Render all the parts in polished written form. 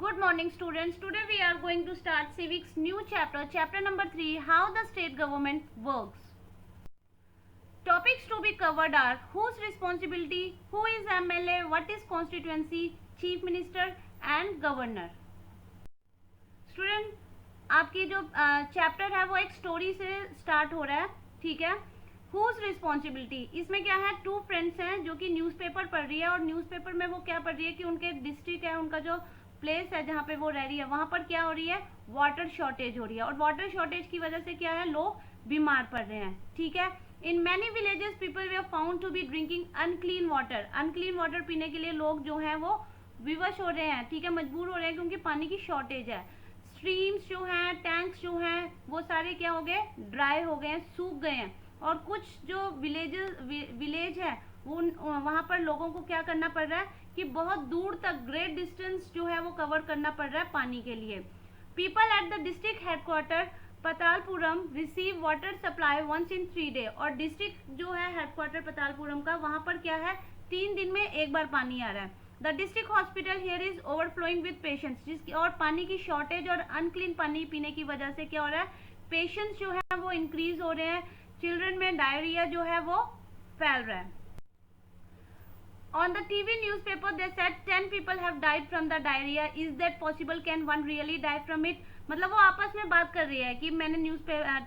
Good morning students. Today we are going to start civics new chapter number 3, how the state government works. Topics to be covered are whose responsibility, who is MLA, what is constituency, chief minister and governor. Student, आपकी जो chapter है वो एक story से start हो रहा है, ठीक है. हुज रिस्पॉन्सिबिलिटी, इसमें क्या है, टू फ्रेंड्स हैं जो कि न्यूज़पेपर पढ़ रही है और न्यूज़पेपर में वो क्या पढ़ रही है कि उनके डिस्ट्रिक्ट है, उनका जो प्लेस है जहाँ पे वो रह रही है वहाँ पर क्या हो रही है, वाटर शॉर्टेज हो रही है और वाटर शॉर्टेज की वजह से क्या है, लोग बीमार पड़ रहे हैं, ठीक है. In many villages people were found to be drinking unclean water पीने के लिए लोग जो है वो विवश हो रहे हैं, ठीक है, मजबूर हो रहे हैं क्योंकि पानी की शॉर्टेज है. स्ट्रीम्स जो हैं, टैंक्स जो हैं, वो सारे क्या हो गए, ड्राई हो गए, सूख गए हैं. और कुछ जो विलेज है वो वहाँ पर लोगों को क्या करना पड़ रहा है कि बहुत दूर तक ग्रेट डिस्टेंस जो है वो कवर करना पड़ रहा है पानी के लिए. People at the district headquarter Patalpuram receive water supply once in 3 day. और डिस्ट्रिक्ट जो है हेडक्वार्टर पतालपुरम का, वहाँ पर क्या है, 3 दिन में एक बार पानी आ रहा है. The district hospital here is overflowing with patients, जिसकी और पानी की शॉर्टेज और अनक्लीन पानी पीने की वजह से क्या हो रहा है, पेशेंट्स जो है वो इंक्रीज हो रहे हैं. चिल्ड्रन में डायरिया जो है वो फैल रहा है. On the TV newspaper they said 10 people have died from the diarrhea. Is that possible? Can one really die from it? मतलब वो आपस में बात कर रही है कि मैंने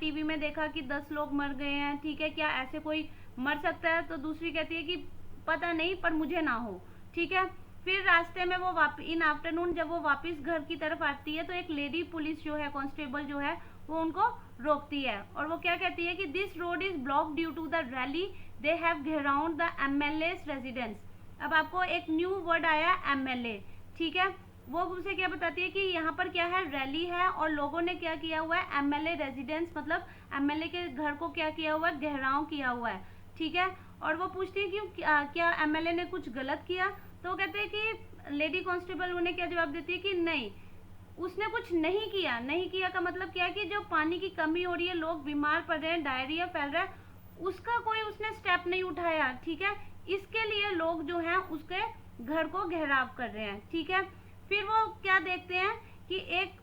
टीवी में देखा कि 10 लोग मर गए हैं, ठीक है, क्या ऐसे कोई मर सकता है? तो दूसरी कहती है कि पता नहीं पर मुझे ना हो, ठीक है. फिर रास्ते में वो इन आफ्टरनून जब वो वापस घर की तरफ आती है तो एक लेडी पुलिस जो है, कांस्टेबल जो है, वो उनको रोकती है और वो क्या कहती है कि this road is block due to the rally they have घेराउंड द एमएलए's रेजिडेंस. अब आपको एक न्यू वर्ड आया, एमएलए, ठीक है. वो उसे क्या बताती है कि यहाँ पर क्या है, रैली है और लोगों ने क्या किया हुआ है, एमएलए रेजिडेंस मतलब एमएलए के घर को क्या किया हुआ है, घेराव किया हुआ है, ठीक है. और वो पूछती है कि क्या एमएलए ने कुछ गलत किया? तो वो कहते हैं कि लेडी कांस्टेबल उन्हें क्या जवाब देती है कि नहीं, उसने कुछ नहीं किया. नहीं किया का मतलब क्या है कि जो पानी की कमी हो रही है, लोग बीमार पड़ रहे हैं, डायरिया फैल रहा है, उसका कोई उसने स्टेप नहीं उठाया, ठीक है. इसके लिए लोग जो हैं उसके घर को घेराव कर रहे हैं, ठीक है. फिर वो क्या देखते हैं कि एक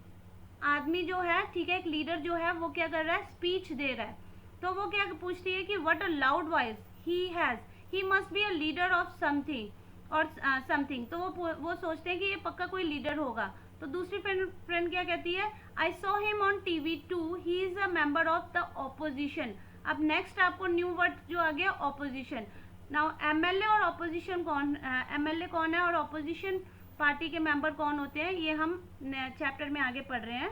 आदमी जो है, ठीक है, एक लीडर जो है वो क्या कर रहा है, स्पीच दे रहा है. तो वो क्या पूछती है कि what a loud voice he has, he must be a leader of something और समथिंग. तो वो सोचते हैं कि ये पक्का कोई लीडर होगा. तो दूसरी फ्रेंड क्या कहती है, I saw him on TV too, he is a member of the opposition. अब नेक्स्ट आपको न्यू वर्ड जो आ गया, ऑपोजिशन. नाउ एमएलए और ऑपोजिशन कौन, एमएलए कौन है और ऑपोजिशन पार्टी के मेंबर कौन होते हैं, ये हम चैप्टर में आगे पढ़ रहे हैं.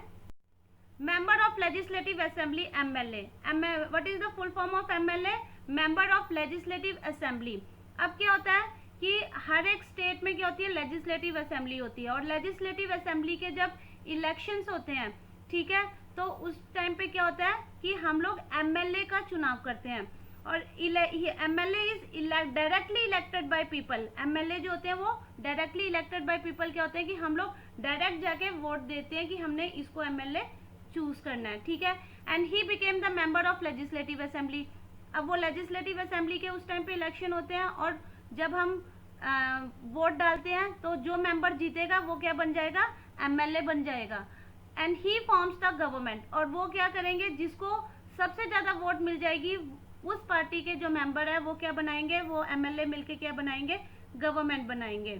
Member of legislative assembly, MLA. What is the full form of MLA? Member of legislative assembly. अब क्या होता है कि हर एक स्टेट में क्या होती है, लेजिस्लेटिव असेंबली होती है और लेजिस्लेटिव असेंबली के जब इलेक्शंस होते हैं, ठीक है, तो उस टाइम पे क्या होता है कि हम लोग एमएलए का चुनाव करते हैं और MLA is directly elected by people. MLA जो होते हैं वो डायरेक्टली इलेक्टेड बाय पीपल क्या होते हैं कि हम लोग डायरेक्ट जाके वोट देते हैं कि हमने इसको एमएलए चूज करना है, ठीक है. And he became the member of legislative assembly. अब वो लेजिस्लेटिव असेंबली के उस टाइम पे इलेक्शन होते हैं और जब हम वोट डालते हैं तो जो मेंबर जीतेगा वो क्या बन जाएगा, एमएलए बन जाएगा. And he forms the government. और वो क्या करेंगे, जिसको सबसे ज्यादा वोट मिल जाएगी उस पार्टी के जो मेंबर है वो क्या बनाएंगे, वो एमएलए मिलके क्या बनाएंगे, गवर्नमेंट बनाएंगे.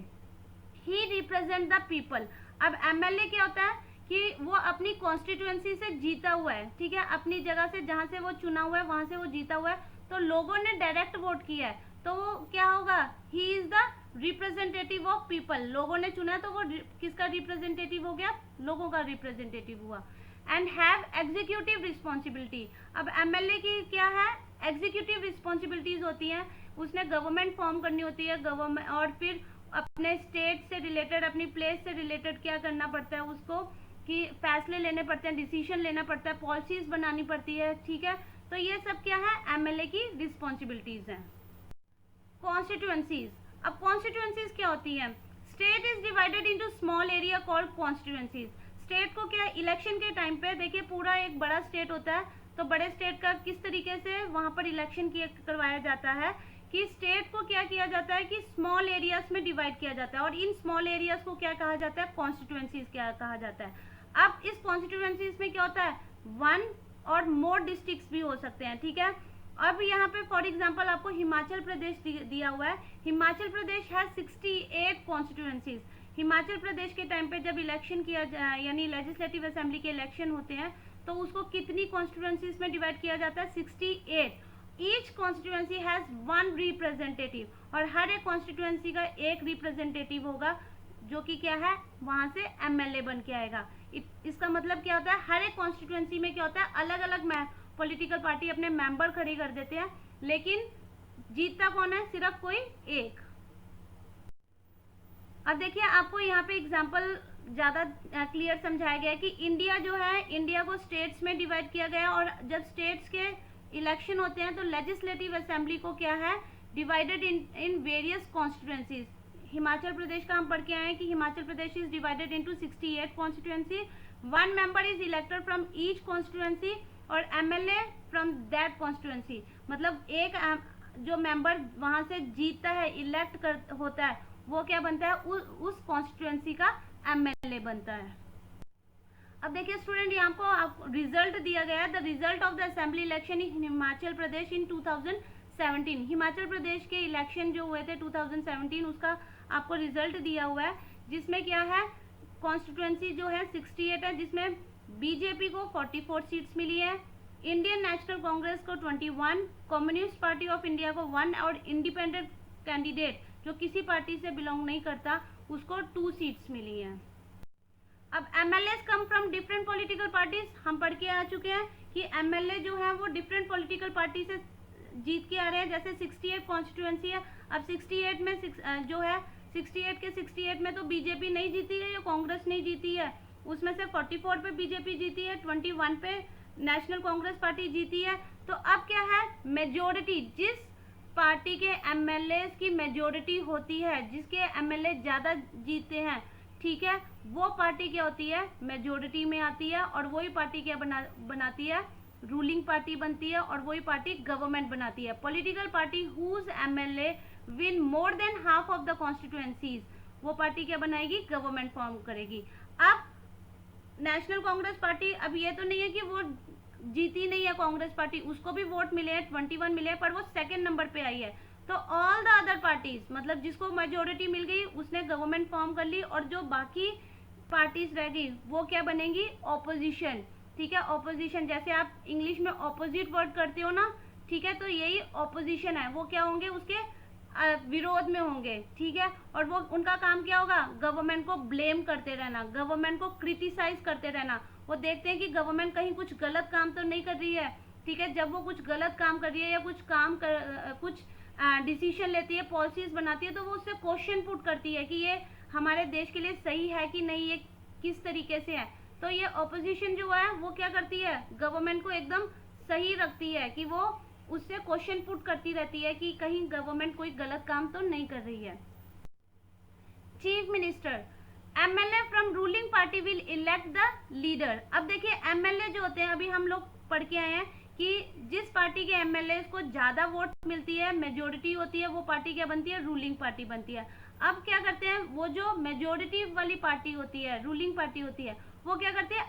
ही रिप्रेजेंट द पीपल. अब एमएलए क्या होता है कि वो अपनी कॉन्स्टिट्यूएंसी से जीता हुआ है, ठीक है, अपनी जगह से जहां से वो चुना हुआ है वहां से वो जीता हुआ है, तो लोगों ने डायरेक्ट वोट किया है, तो वो क्या होगा, he is the representative of people. लोगों ने चुना है तो वो किसका रिप्रेजेंटेटिव हो गया, लोगों का रिप्रेजेंटेटिव हुआ. And have executive responsibility. अब एमएलए की क्या है, एग्जीक्यूटिव रिस्पॉन्सिबिलिटीज होती हैं, उसने गवर्नमेंट फॉर्म करनी होती है, गवर्नमेंट, और फिर अपने स्टेट से रिलेटेड, अपनी प्लेस से रिलेटेड क्या करना पड़ता है उसको, कि फैसले लेने पड़ते हैं, डिसीजन लेना पड़ता है, पॉलिसीज बनानी पड़ती है, ठीक है. तो ये सब क्या है, एमएलए की रिस्पॉन्सिबिलिटीज हैं. कॉन्स्टिट्यूएंसीज. अब कॉन्स्टिट्यूएंसीज क्या होती हैं, state is divided into small area called constituencies. State को क्या, इलेक्शन के टाइम पे देखिए पूरा एक बड़ा स्टेट होता है, तो बड़े स्टेट का किस तरीके से वहां पर इलेक्शन करवाया जाता है कि स्टेट को क्या किया जाता है कि स्मॉल एरियाज में डिवाइड किया जाता है, और इन स्मॉल एरियाज को क्या कहा जाता है, कॉन्स्टिट्यूएंसीज क्या कहा जाता है। अब इस कॉन्स्टिट्यूएंसीज में क्या होता है, 1 और मोर डिस्ट्रिक्ट्स भी हो सकते हैं, ठीक है। अब यहाँ पे फॉर एग्जांपल आपको हिमाचल प्रदेश दिया हुआ है। हिमाचल प्रदेश है 68 कॉन्स्टिट्यूएंसीज। हिमाचल प्रदेश के टाइम पे जब इलेक्शन किया जाए, यानी लेजिस्लेटिव असेंबली के इलेक्शन होते हैं, तो उसको कितनी कॉन्स्टिट्यूएंसीज में डिवाइड किया जाता है, 68। ईच कॉन्स्टिट्यूएंसी हैज 1 रिप्रेजेंटेटिव, और हर एक कॉन्स्टिट्यूएंसी का एक रिप्रेजेंटेटिव होगा, जो कि क्या है, वहां से एमएलए बन के आएगा। इसका मतलब क्या होता है, हर एक कॉन्स्टिट्यूएंसी में क्या होता है, अलग अलग पॉलिटिकल पार्टी अपने मेंबर खड़े कर देते हैं, लेकिन जीतता कौन है, सिर्फ कोई एक। अब देखिए आपको यहाँ पे एग्जांपल ज्यादा क्लियर समझाया गया है कि इंडिया जो है, इंडिया को स्टेट्स में डिवाइड किया गया, और जब स्टेट्स के इलेक्शन होते हैं तो लेजिस्लेटिव असेंबली को क्या है, divided in various constituencies. Himachal Pradesh का हम पढ़ के आए हैं कि Himachal Pradesh is divided into 68 constituency. 1 member is elected from each constituency और एमएलए फ्रॉम दैट कॉन्स्टिट्यूएंसी। मतलब एक जो मेंबर वहां से जीतता है, इलेक्ट होता है, वो क्या बनता है, उस कॉन्स्टिट्यूएंसी का एमएलए बनता है। अब देखिए स्टूडेंट, यहाँ को रिजल्ट दिया गया है, the result of the assembly election in Himachal Pradesh in 2017। Himachal Pradesh के इलेक्शन जो हुए थे 2017, उसका आपको रिजल्ट दिया हुआ है, जिसमें क्या है, कॉन्स्टिट्यूएंसी जो है 68 है, जिसमें बीजेपी को 44 सीट्स मिली है, इंडियन नेशनल कांग्रेस को 21, कम्युनिस्ट पार्टी ऑफ इंडिया को 1, और इंडिपेंडेंट कैंडिडेट जो किसी पार्टी से बिलोंग नहीं करता उसको 2 सीट्स मिली हैं। अब MLA come from different political parties, हम पढ़ के आ चुके हैं कि एमएलए जो है वो डिफरेंट पॉलिटिकल पार्टी से जीत के आ रहे हैं। जैसे 68 कॉन्स्टिट्यूएंसी है, अब 68 में जो है 68 के 68 में तो बीजेपी नहीं जीती है या कांग्रेस नहीं जीती है, उसमें से 44 पे बीजेपी जीती है, 21 पे नेशनल कांग्रेस पार्टी जीती है। तो अब क्या है, मेजोरिटी, जिस पार्टी के एमएलए की मेजोरिटी होती है, जिसके एमएलए ज्यादा जीतते हैं, ठीक है, वो पार्टी क्या होती है, मेजोरिटी में आती है, और वही पार्टी क्या बनाती है, रूलिंग पार्टी बनती है, और वही पार्टी गवर्नमेंट बनाती है। Political party whose MLA win more than half of the constituencies, वो पार्टी क्या बनाएगी, गवर्नमेंट फॉर्म करेगी। अब नेशनल कांग्रेस पार्टी, अब ये तो नहीं है कि वो जीती नहीं है कांग्रेस पार्टी, उसको भी वोट मिले हैं, 21 मिले हैं, पर वो सेकंड नंबर पे आई है। तो ऑल द अदर पार्टीज, मतलब जिसको मेजोरिटी मिल गई उसने गवर्नमेंट फॉर्म कर ली, और जो बाकी पार्टीज रह गई वो क्या बनेंगी, ऑपोजिशन, ठीक है। ऑपोजिशन, जैसे आप इंग्लिश में ऑपोजिट वर्ड करते हो ना, ठीक है, तो यही ऑपोजिशन है, वो क्या होंगे, उसके विरोध में होंगे, ठीक है। और वो उनका काम क्या होगा, गवर्नमेंट को ब्लेम करते रहना, गवर्नमेंट को क्रिटिसाइज करते रहना। वो देखते हैं कि गवर्नमेंट कहीं कुछ गलत काम तो नहीं कर रही है, ठीक है। जब वो कुछ गलत काम कर रही है या कुछ डिसीजन लेती है, पॉलिसीज बनाती है, तो वो उससे क्वेश्चन पुट करती है कि ये हमारे देश के लिए सही है कि नहीं, ये किस तरीके से है। तो ये ऑपोजिशन जो है वो क्या करती है, गवर्नमेंट को एकदम सही रखती है, कि वो उससे क्वेश्चन पुट करती रहती है कि कहीं गवर्नमेंट कोई गलत काम तो नहीं कर रही है। Chief minister, MLA from ruling party will elect the leader. अब देखिए एमएलए जो होते हैं, अभी हम लोग पढ़ के आए हैं कि जिस पार्टी के एमएलए को ज्यादा वोट मिलती है, मेजोरिटी होती है, वो पार्टी क्या बनती है, रूलिंग पार्टी बनती है। अब क्या करते हैं, वो जो मेजोरिटी वाली पार्टी होती है, रूलिंग पार्टी होती है, वो क्या करती है,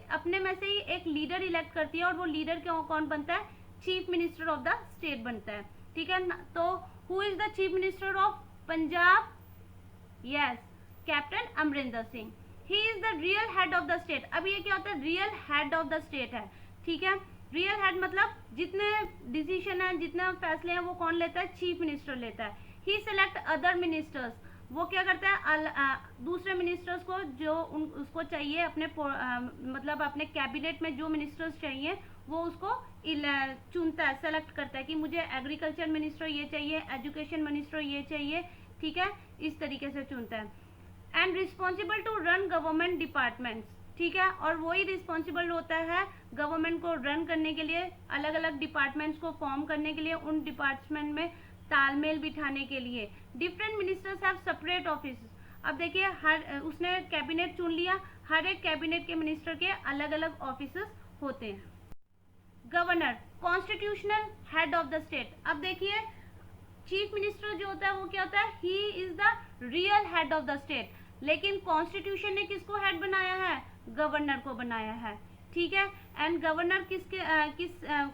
अपने में से ही एक लीडर इलेक्ट करती है, और वो लीडर कौन बनता है, chief minister of the state बनता है, ठीक है। तो who is the chief minister of Punjab, yes, captain Amarinder Singh, he is the real head of the state. अब ये क्या होता है, real head of the state है, ठीक है। रियल हेड मतलब जितने डिसीजन है, जितने फैसले हैं, वो कौन लेता है, चीफ मिनिस्टर लेता है। ही सिलेक्ट अदर मिनिस्टर्स, वो क्या करता है, दूसरे मिनिस्टर्स को जो उसको चाहिए, अपने मतलब अपने कैबिनेट में जो मिनिस्टर्स चाहिए वो उसको चुनता है, सेलेक्ट करता है कि मुझे एग्रीकल्चर मिनिस्टर ये चाहिए, एजुकेशन मिनिस्टर ये चाहिए, ठीक है, इस तरीके से चुनता है। And responsible to run government departments, ठीक है, और वही रिस्पॉन्सिबल होता है गवर्नमेंट को रन करने के लिए, अलग अलग डिपार्टमेंट्स को फॉर्म करने के लिए, उन डिपार्टमेंट में तालमेल बिठाने के लिए। Different ministers have separate office. अब देखिए उसने कैबिनेट चुन लिया, हर एक कैबिनेट के मिनिस्टर के अलग अलग ऑफिसेस होते हैं। Governor, constitutional head of the state. अब देखिए चीफ मिनिस्टर जो होता है वो क्या होता है, he is the real head of the state, लेकिन कॉन्स्टिट्यूशन ने किसको हेड बनाया है, गवर्नर को बनाया है, ठीक है। एंड गवर्नर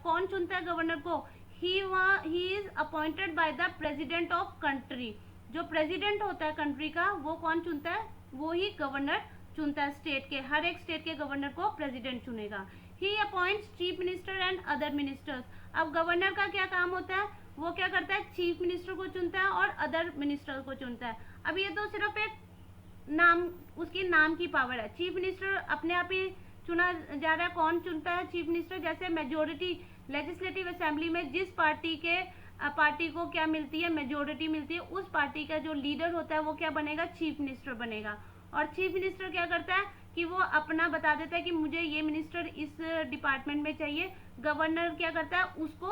कौन चुनता है गवर्नर को, he is appointed by the president of country, जो प्रेसिडेंट होता है कंट्री का वो कौन चुनता है, वो ही गवर्नर चुनता है स्टेट के, हर एक स्टेट के गवर्नर को प्रेसिडेंट चुनेगा। He appoints chief minister and other ministers. अब गवर्नर का क्या काम होता है, वो क्या करता है, चीफ मिनिस्टर को चुनता है और अदर मिनिस्टर को चुनता है। अब ये तो सिर्फ एक नाम, उसकी नाम की पावर है। चीफ मिनिस्टर अपने आप ही चुना जा रहा है, कौन चुनता है चीफ मिनिस्टर, जैसे मेजोरिटी लेजिस्लेटिव असेंबली में जिस पार्टी को क्या मिलती है, मेजोरिटी मिलती है, उस पार्टी का जो लीडर होता है वो क्या बनेगा, चीफ मिनिस्टर बनेगा। और चीफ मिनिस्टर क्या करता है कि वो अपना बता देता है कि मुझे ये मिनिस्टर इस डिपार्टमेंट में चाहिए, गवर्नर क्या करता है उसको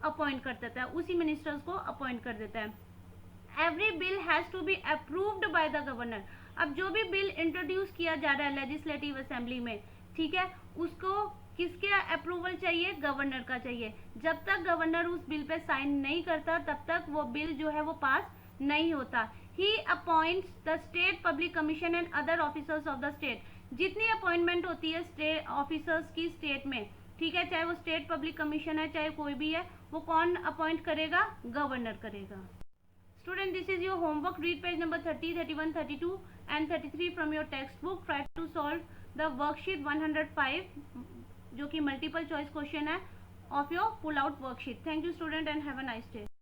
अपॉइंट कर देता है, उसी मिनिस्टर्स को अपॉइंट कर देता है। Every bill has to be approved by the governor. अब जो भी बिल इंट्रोड्यूस किया जा रहा है लेजिस्लेटिव असेंबली में, ठीक है, उसको किसके अप्रूवल चाहिए, गवर्नर का चाहिए। जब तक गवर्नर उस बिल पे साइन नहीं करता तब तक वो बिल जो है वो पास नहीं होता। He appoints the state public commission and other officers of the state. जितनी अपॉइंटमेंट होती है स्टेट ऑफिसर्स की स्टेट में, ठीक है, चाहे वो स्टेट पब्लिक कमीशन है चाहे कोई भी है, वो कौन अपॉइंट करेगा, गवर्नर करेगा। Student, this is your homework. Read page number 30, 31, 32 and 33 from your textbook. Try to solve the worksheet 105, जो कि multiple choice question है, of your pull out worksheet. Thank you student and have a nice day.